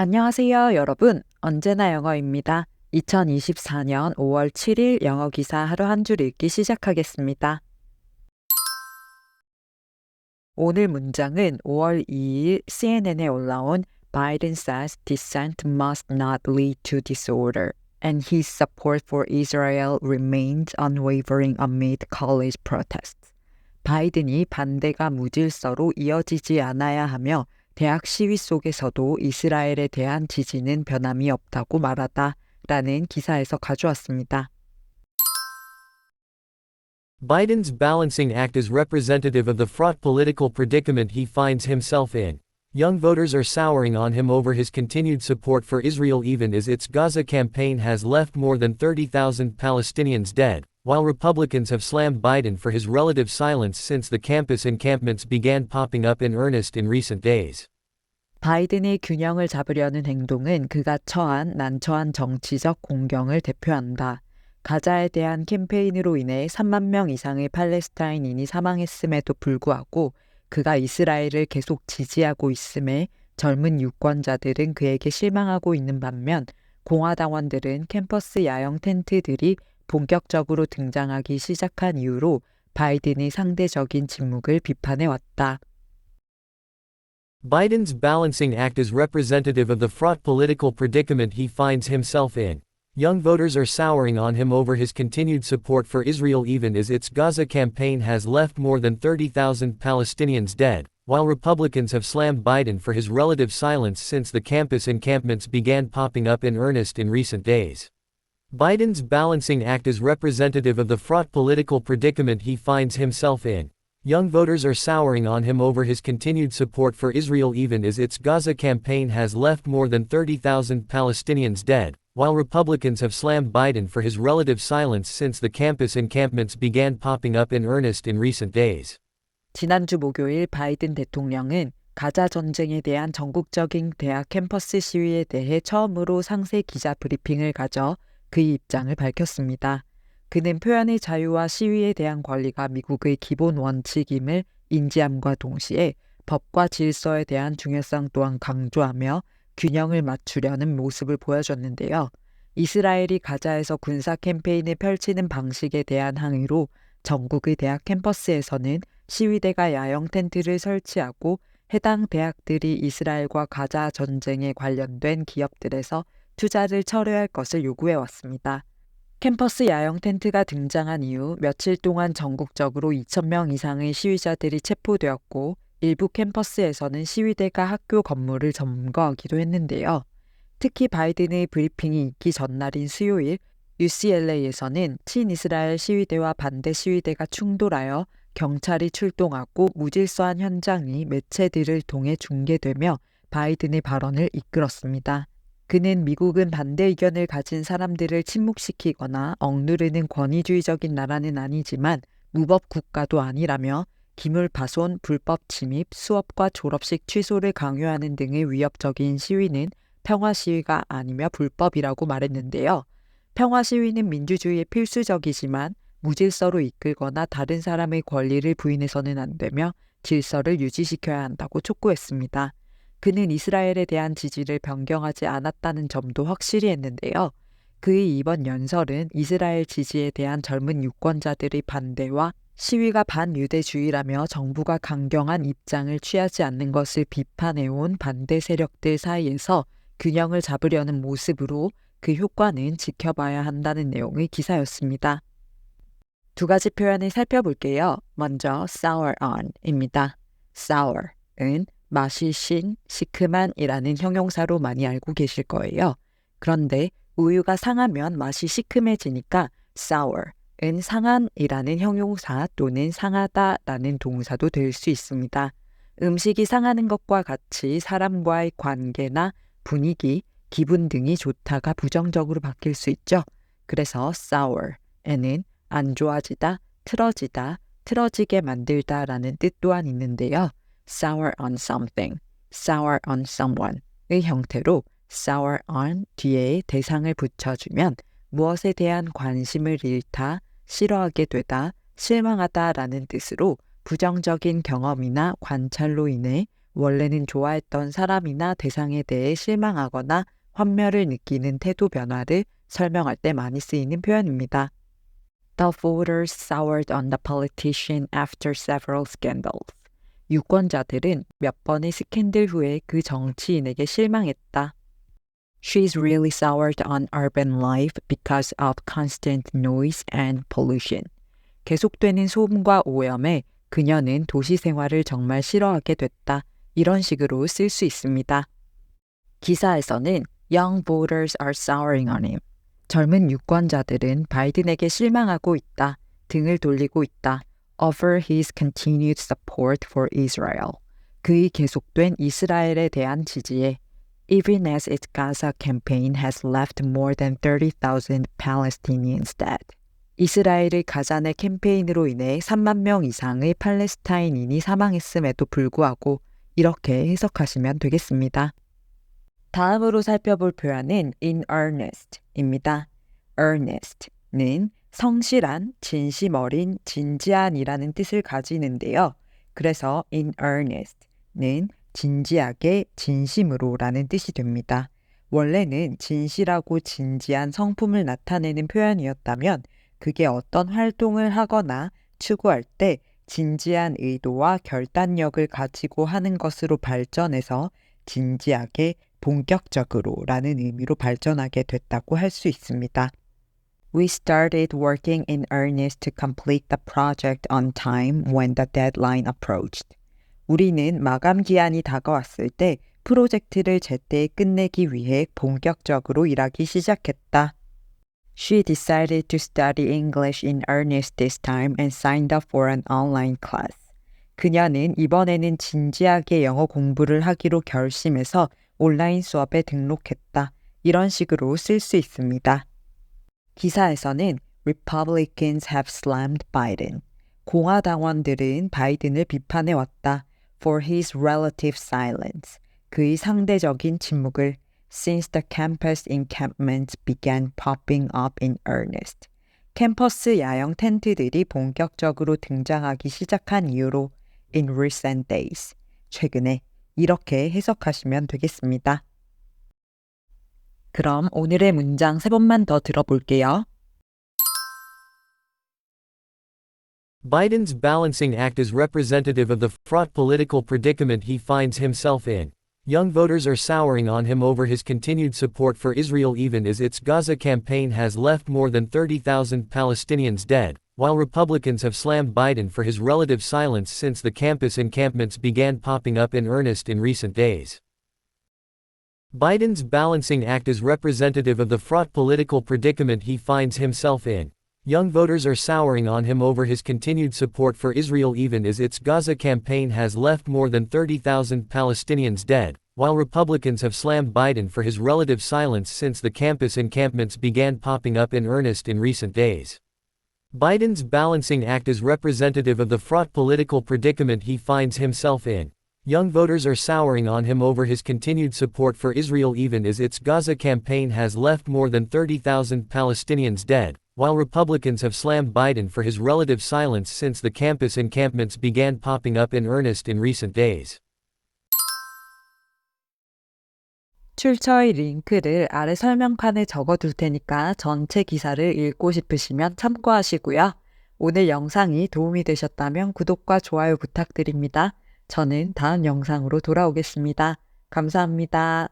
안녕하세요, 여러분. 언제나 영어입니다. 2024년 5월 7일 영어 기사 하루 한 줄 읽기 시작하겠습니다. 오늘 문장은 5월 2일 CNN에 올라온 Biden says dissent must not lead to disorder, and his support for Israel remains unwavering amid college protests. 바이든이 반대가 무질서로 이어지지 않아야 하며 대학 시위 속에서도 이스라엘에 대한 지지는 변함이 없다고 말하다 라는 기사에서 가져왔습니다. Biden's balancing act is representative of the fraught political predicament he finds himself in. Young voters are souring on him over his continued support for Israel even as its Gaza campaign has left more than 30,000 Palestinians dead, while Republicans have slammed Biden for his relative silence since the campus encampments began popping up in earnest in recent days. 바이든의 균형을 잡으려는 행동은 그가 처한 난처한 정치적 공경을 대표한다. 가자에 대한 캠페인으로 인해 3만 명 이상의 팔레스타인인이 사망했음에도 불구하고 그가 이스라엘을 계속 지지하고 있음에 젊은 유권자들은 그에게 실망하고 있는 반면 공화당원들은 캠퍼스 야영 텐트들이 본격적으로 등장하기 시작한 이후로 바이든의 상대적인 침묵을 비판해왔다. Biden's balancing act is representative of the fraught political predicament he finds himself in. Young voters are souring on him over his continued support for Israel even as its Gaza campaign has left more than 30,000 Palestinians dead, while Republicans have slammed Biden for his relative silence since the campus encampments began popping up in earnest in recent days. Biden's balancing act is representative of the fraught political predicament he finds himself in. Young voters are souring on him over his continued support for Israel even as its Gaza campaign has left more than 30,000 Palestinians dead, while Republicans have slammed Biden for his relative silence since the campus encampments began popping up in earnest in recent days. 지난주 목요일 바이든 대통령은 가자 전쟁에 대한 전국적인 대학 캠퍼스 시위에 대해 처음으로 상세 기자 브리핑을 가져 그의 입장을 밝혔습니다. 그는 표현의 자유와 시위에 대한 권리가 미국의 기본 원칙임을 인지함과 동시에 법과 질서에 대한 중요성 또한 강조하며 균형을 맞추려는 모습을 보여줬는데요. 이스라엘이 가자에서 군사 캠페인을 펼치는 방식에 대한 항의로 전국의 대학 캠퍼스에서는 시위대가 야영 텐트를 설치하고 해당 대학들이 이스라엘과 가자 전쟁에 관련된 기업들에서 투자를 철회할 것을 요구해 왔습니다. 캠퍼스 야영 텐트가 등장한 이후 며칠 동안 전국적으로 2,000명 이상의 시위자들이 체포되었고 일부 캠퍼스에서는 시위대가 학교 건물을 점거하기도 했는데요. 특히 바이든의 브리핑이 있기 전날인 수요일 UCLA에서는 친이스라엘 시위대와 반대 시위대가 충돌하여 경찰이 출동하고 무질서한 현장이 매체들을 통해 중계되며 바이든의 발언을 이끌었습니다. 그는 미국은 반대 의견을 가진 사람들을 침묵시키거나 억누르는 권위주의적인 나라는 아니지만 무법 국가도 아니라며 기물파손, 불법 침입, 수업과 졸업식 취소를 강요하는 등의 위협적인 시위는 평화 시위가 아니며 불법이라고 말했는데요. 평화 시위는 민주주의에 필수적이지만 무질서로 이끌거나 다른 사람의 권리를 부인해서는 안 되며 질서를 유지시켜야 한다고 촉구했습니다. 그는 이스라엘에 대한 지지를 변경하지 않았다는 점도 확실히 했는데요. 그의 이번 연설은 이스라엘 지지에 대한 젊은 유권자들의 반대와 시위가 반유대주의라며 정부가 강경한 입장을 취하지 않는 것을 비판해온 반대 세력들 사이에서 균형을 잡으려는 모습으로 그 효과는 지켜봐야 한다는 내용의 기사였습니다. 두 가지 표현을 살펴볼게요. 먼저 sour on입니다. sour은 맛이 신, 시큼한이라는 형용사로 많이 알고 계실 거예요. 그런데 우유가 상하면 맛이 시큼해지니까 sour은 상한이라는 형용사 또는 상하다라는 동사도 될 수 있습니다. 음식이 상하는 것과 같이 사람과의 관계나 분위기, 기분 등이 좋다가 부정적으로 바뀔 수 있죠. 그래서 sour에는 안 좋아지다, 틀어지다, 틀어지게 만들다라는 뜻 또한 있는데요. sour on something, sour on someone의 형태로 sour on 뒤에 대상을 붙여주면 무엇에 대한 관심을 잃다, 싫어하게 되다, 실망하다라는 뜻으로 부정적인 경험이나 관찰로 인해 원래는 좋아했던 사람이나 대상에 대해 실망하거나 환멸을 느끼는 태도 변화를 설명할 때 많이 쓰이는 표현입니다. The voters soured on the politician after several scandals. 유권자들은 몇 번의 스캔들 후에 그 정치인에게 실망했다. She's really soured on urban life because of constant noise and pollution. 계속되는 소음과 오염에 그녀는 도시 생활을 정말 싫어하게 됐다. 이런 식으로 쓸 수 있습니다. 기사에서는 Young voters are souring on him. 젊은 유권자들은 바이든에게 실망하고 있다. 등을 돌리고 있다. Over his continued support for Israel. 그의 계속된 이스라엘에 대한 지지에 Even as its Gaza campaign has left more than 30,000 Palestinians dead. 이스라엘의 가자 내 캠페인으로 인해 3만 명 이상의 팔레스타인인이 사망했음에도 불구하고 이렇게 해석하시면 되겠습니다. 다음으로 살펴볼 표현은 in earnest입니다. earnest는 성실한, 진심 어린, 진지한이라는 뜻을 가지는데요. 그래서 in earnest는 진지하게, 진심으로라는 뜻이 됩니다. 원래는 진실하고 진지한 성품을 나타내는 표현이었다면 그게 어떤 활동을 하거나 추구할 때 진지한 의도와 결단력을 가지고 하는 것으로 발전해서 진지하게, 본격적으로 라는 의미로 발전하게 됐다고 할 수 있습니다. We started working in earnest to complete the project on time when the deadline approached. 우리는 마감 기한이 다가왔을 때 프로젝트를 제때 끝내기 위해 본격적으로 일하기 시작했다. She decided to study English in earnest this time and signed up for an online class. 그녀는 이번에는 진지하게 영어 공부를 하기로 결심해서 온라인 수업에 등록했다. 이런 식으로 쓸 수 있습니다. 기사에서는 Republicans have slammed Biden. 공화당원들은 바이든을 비판해왔다. For his relative silence. 그의 상대적인 침묵을 Since the campus encampments began popping up in earnest. 캠퍼스 야영 텐트들이 본격적으로 등장하기 시작한 이후로 in recent days. 최근에 이렇게 해석하시면 되겠습니다. 그럼 오늘의 문장 3번만 더 들어볼게요. Biden's balancing act is representative of the fraught political predicament he finds himself in. Young voters are souring on him over his continued support for Israel even as its Gaza campaign has left more than 30,000 Palestinians dead, while Republicans have slammed Biden for his relative silence since the campus encampments began popping up in earnest in recent days. Biden's balancing act is representative of the fraught political predicament he finds himself in. Young voters are souring on him over his continued support for Israel even as its Gaza campaign has left more than 30,000 Palestinians dead, while Republicans have slammed Biden for his relative silence since the campus encampments began popping up in earnest in recent days. Biden's balancing act is representative of the fraught political predicament he finds himself in. Young voters are souring on him over his continued support for Israel even as its Gaza campaign has left more than 30,000 Palestinians dead, while Republicans have slammed Biden for his relative silence since the campus encampments began popping up in earnest in recent days. 출처의 링크를 아래 설명판에 적어둘 테니까 전체 기사를 읽고 싶으시면 참고하시고요. 오늘 영상이 도움이 되셨다면 구독과 좋아요 부탁드립니다. 저는 다음 영상으로 돌아오겠습니다. 감사합니다.